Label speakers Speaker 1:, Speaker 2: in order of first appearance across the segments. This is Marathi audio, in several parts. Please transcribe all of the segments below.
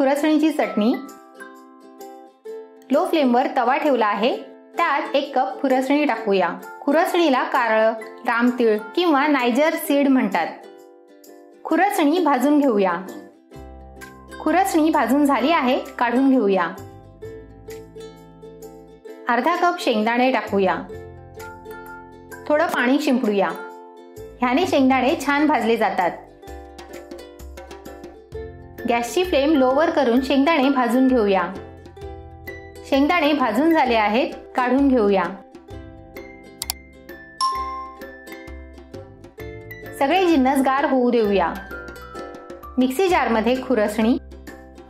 Speaker 1: खुरसणीची चटणी। लो फ्लेमवर तवा ठेवला आहे, त्यात 1 कप खुरसणी टाकूया। खुरसणीला कारळ, रामतीळ किंवा नायजर सीड म्हणतात। खुरसणी भाजून घेऊया। खुरसणी भाजून झाली आहे, काढून घेऊया। अर्धा कप शेंगदाणे टाकूया। थोडं पाणी शिंपडूया। ह्याने शेंगदाणे छान भाजले जातात। गॅसची फ्लेम लोवर करून शेंगदाणे भाजून घेऊया। शेंगदाणे भाजून झाले आहेत, काढून घेऊया। सगळे जिन्नस गार होऊ देऊया। मिक्सी जारमध्ये खुरसणी,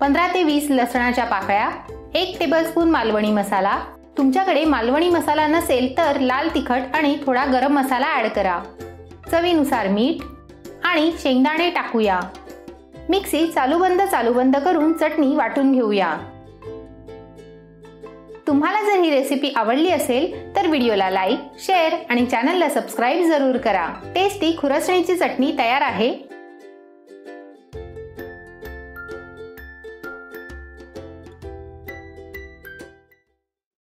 Speaker 1: 15 ते 20 लसणाच्या पाकळ्या, 1 टेबलस्पून मालवणी मसाला, तुमच्याकडे मालवणी मसाला नसेल तर लाल तिखट आणि थोडा गरम मसाला ऍड करा, चवीनुसार मीठ आणि शेंगदाणे टाकूया। मिक्सी चालू बंद करून चटणी वाटून घेऊया। तुम्हाला जर ही रेसिपी आवडली असेल तर व्हिडिओला लाईक, शेअर आणि चॅनलला सबस्क्राईब जरूर करा। टेस्टी खुरसणीची चटणी तयार आहे।